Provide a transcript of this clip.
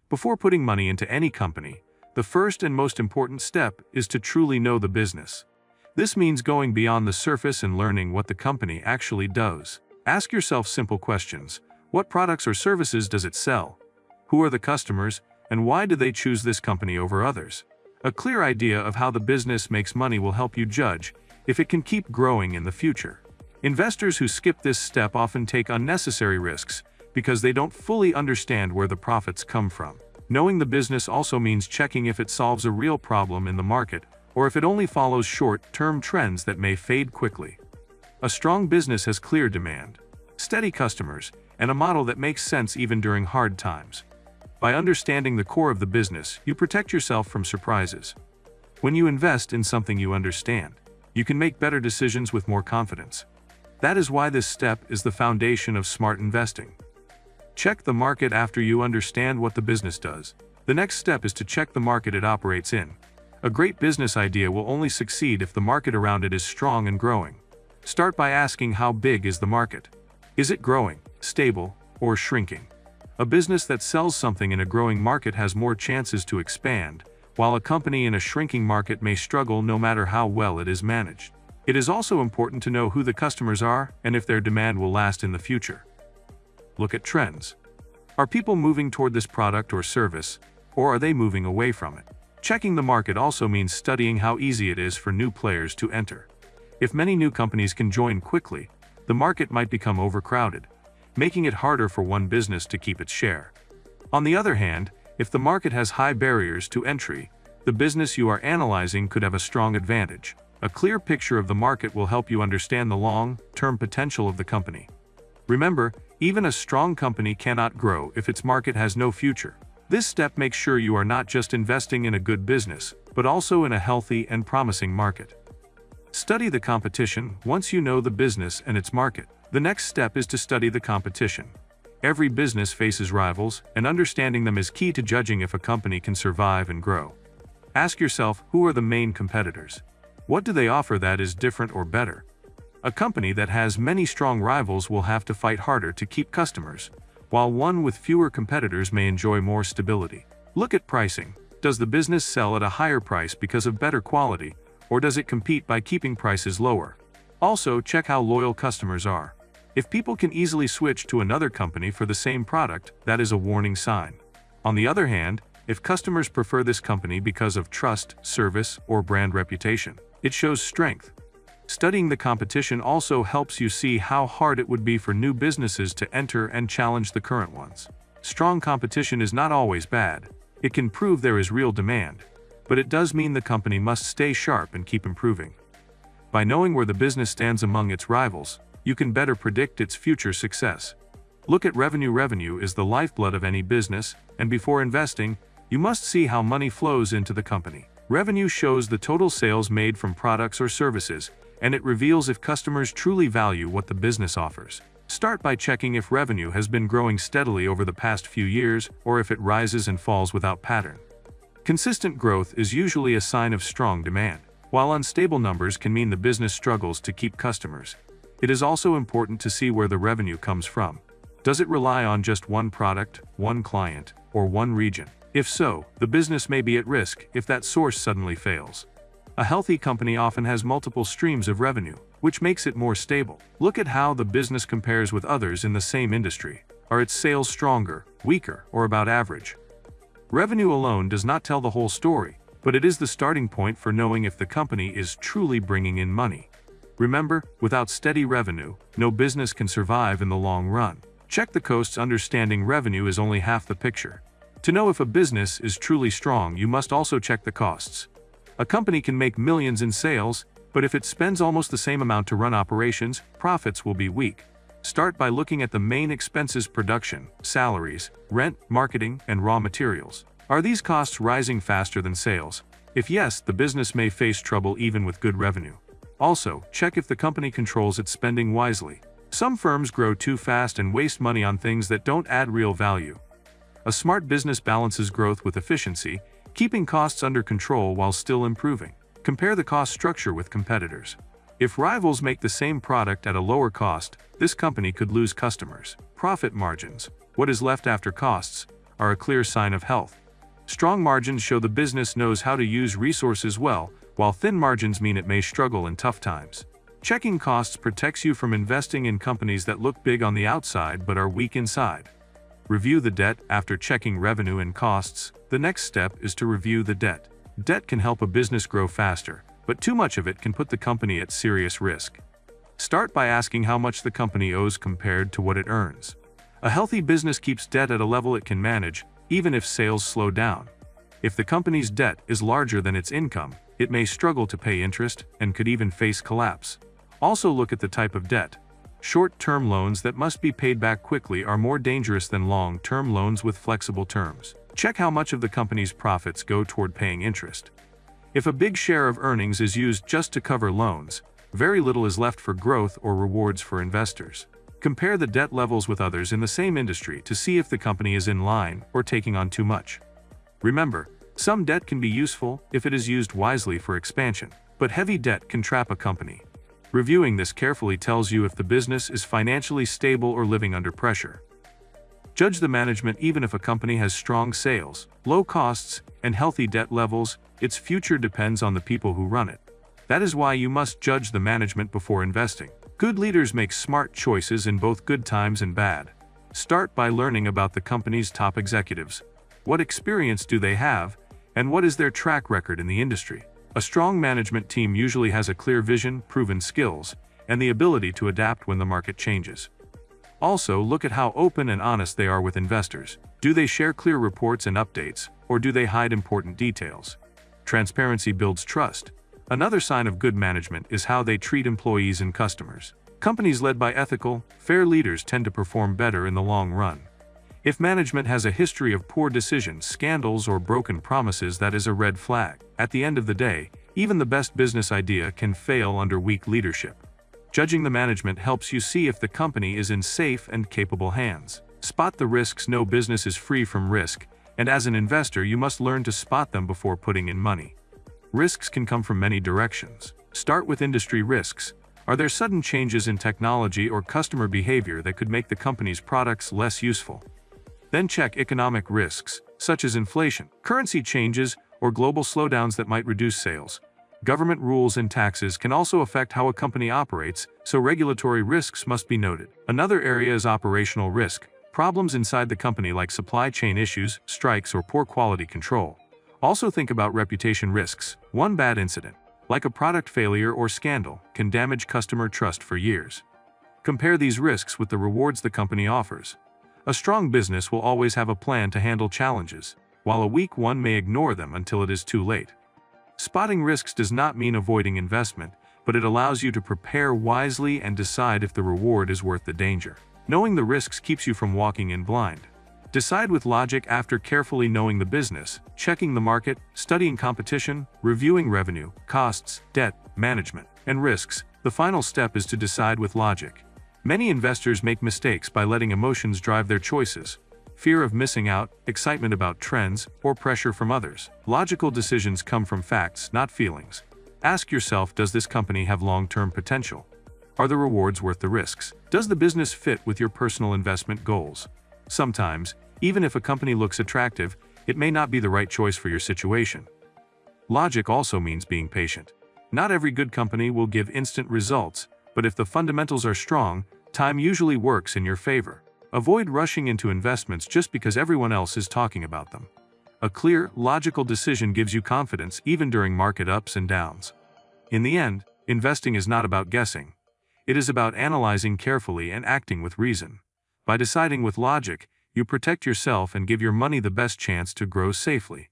Before putting money into any company, the first and most important step is to truly know the business. This means going beyond the surface and learning what the company actually does. Ask yourself simple questions. What products or services does it sell? Who are the customers, and why do they choose this company over others? A clear idea of how the business makes money will help you judge if it can keep growing in the future. Investors who skip this step often take unnecessary risks because they don't fully understand where the profits come from. Knowing the business also means checking if it solves a real problem in the market or if it only follows short-term trends that may fade quickly. A strong business has clear demand, steady customers, and a model that makes sense even during hard times. By understanding the core of the business, you protect yourself from surprises. When you invest in something you understand, you can make better decisions with more confidence. That is why this step is the foundation of smart investing. Check the market after you understand what the business does. The next step is to check the market it operates in. A great business idea will only succeed if the market around it is strong and growing. Start by asking, how big is the market? Is it growing, stable, or shrinking? A business that sells something in a growing market has more chances to expand, while a company in a shrinking market may struggle no matter how well it is managed. It is also important to know who the customers are and if their demand will last in the future. Look at trends. Are people moving toward this product or service, or are they moving away from it? Checking the market also means studying how easy it is for new players to enter. If many new companies can join quickly, the market might become overcrowded, making it harder for one business to keep its share. On the other hand, if the market has high barriers to entry, the business you are analyzing could have a strong advantage. A clear picture of the market will help you understand the long-term potential of the company. Remember, even a strong company cannot grow if its market has no future. This step makes sure you are not just investing in a good business, but also in a healthy and promising market. Study the competition. Once you know the business and its market, the next step is to study the competition. Every business faces rivals, and understanding them is key to judging if a company can survive and grow. Ask yourself, who are the main competitors? What do they offer that is different or better? A company that has many strong rivals will have to fight harder to keep customers, while one with fewer competitors may enjoy more stability. Look at pricing. Does the business sell at a higher price because of better quality, or does it compete by keeping prices lower? Also, check how loyal customers are. If people can easily switch to another company for the same product, that is a warning sign. On the other hand, if customers prefer this company because of trust, service, or brand reputation, it shows strength. Studying the competition also helps you see how hard it would be for new businesses to enter and challenge the current ones. Strong competition is not always bad. It can prove there is real demand, but it does mean the company must stay sharp and keep improving. By knowing where the business stands among its rivals, you can better predict its future success. Look at revenue. Revenue is the lifeblood of any business, and before investing, you must see how money flows into the company. Revenue shows the total sales made from products or services, and it reveals if customers truly value what the business offers. Start by checking if revenue has been growing steadily over the past few years or if it rises and falls without pattern. Consistent growth is usually a sign of strong demand, while unstable numbers can mean the business struggles to keep customers. It is also important to see where the revenue comes from. Does it rely on just one product, one client, or one region? If so, the business may be at risk if that source suddenly fails. A healthy company often has multiple streams of revenue, which makes it more stable. Look at how the business compares with others in the same industry. Are its sales stronger, weaker, or about average? Revenue alone does not tell the whole story, but it is the starting point for knowing if the company is truly bringing in money. Remember, without steady revenue, no business can survive in the long run. Check the costs. Understanding revenue is only half the picture. To know if a business is truly strong, you must also check the costs. A company can make millions in sales, but if it spends almost the same amount to run operations, profits will be weak. Start by looking at the main expenses: production, salaries, rent, marketing, and raw materials. Are these costs rising faster than sales? If yes, the business may face trouble even with good revenue. Also, check if the company controls its spending wisely. Some firms grow too fast and waste money on things that don't add real value. A smart business balances growth with efficiency, keeping costs under control while still improving. Compare the cost structure with competitors. If rivals make the same product at a lower cost, this company could lose customers. Profit margins, what is left after costs, are a clear sign of health. Strong margins show the business knows how to use resources well, while thin margins mean it may struggle in tough times. Checking costs protects you from investing in companies that look big on the outside but are weak inside. Review the debt. After checking revenue and costs, the next step is to review the debt. Debt can help a business grow faster, but too much of it can put the company at serious risk. Start by asking how much the company owes compared to what it earns. A healthy business keeps debt at a level it can manage, even if sales slow down. If the company's debt is larger than its income, it may struggle to pay interest and could even face collapse. Also look at the type of debt. Short-term loans that must be paid back quickly are more dangerous than long-term loans with flexible terms. Check how much of the company's profits go toward paying interest. If a big share of earnings is used just to cover loans, very little is left for growth or rewards for investors. Compare the debt levels with others in the same industry to see if the company is in line or taking on too much. Remember, some debt can be useful if it is used wisely for expansion, but heavy debt can trap a company. Reviewing this carefully tells you if the business is financially stable or living under pressure. Judge the management. Even if a company has strong sales, low costs, and healthy debt levels, its future depends on the people who run it. That is why you must judge the management before investing. Good leaders make smart choices in both good times and bad. Start by learning about the company's top executives. What experience do they have, and what is their track record in the industry? A strong management team usually has a clear vision, proven skills, and the ability to adapt when the market changes. Also, look at how open and honest they are with investors. Do they share clear reports and updates, or do they hide important details? Transparency builds trust. Another sign of good management is how they treat employees and customers. Companies led by ethical, fair leaders tend to perform better in the long run. If management has a history of poor decisions, scandals, or broken promises, that is a red flag. At the end of the day, even the best business idea can fail under weak leadership. Judging the management helps you see if the company is in safe and capable hands. Spot the risks. No business is free from risk, and as an investor, you must learn to spot them before putting in money. Risks can come from many directions. Start with industry risks. Are there sudden changes in technology or customer behavior that could make the company's products less useful? Then check economic risks, such as inflation, currency changes, or global slowdowns that might reduce sales. Government rules and taxes can also affect how a company operates, so regulatory risks must be noted. Another area is operational risk, problems inside the company like supply chain issues, strikes, or poor quality control. Also think about reputation risks. One bad incident, like a product failure or scandal, can damage customer trust for years. Compare these risks with the rewards the company offers. A strong business will always have a plan to handle challenges, while a weak one may ignore them until it is too late. Spotting risks does not mean avoiding investment, but it allows you to prepare wisely and decide if the reward is worth the danger. Knowing the risks keeps you from walking in blind. Decide with logic. After carefully knowing the business, checking the market, studying competition, reviewing revenue, costs, debt, management, and risks, the final step is to decide with logic. Many investors make mistakes by letting emotions drive their choices. Fear of missing out, excitement about trends, or pressure from others. Logical decisions come from facts, not feelings. Ask yourself, does this company have long-term potential? Are the rewards worth the risks? Does the business fit with your personal investment goals? Sometimes, even if a company looks attractive, it may not be the right choice for your situation. Logic also means being patient. Not every good company will give instant results, but if the fundamentals are strong, time usually works in your favor. Avoid rushing into investments just because everyone else is talking about them. A clear, logical decision gives you confidence even during market ups and downs. In the end, investing is not about guessing. It is about analyzing carefully and acting with reason. By deciding with logic, you protect yourself and give your money the best chance to grow safely.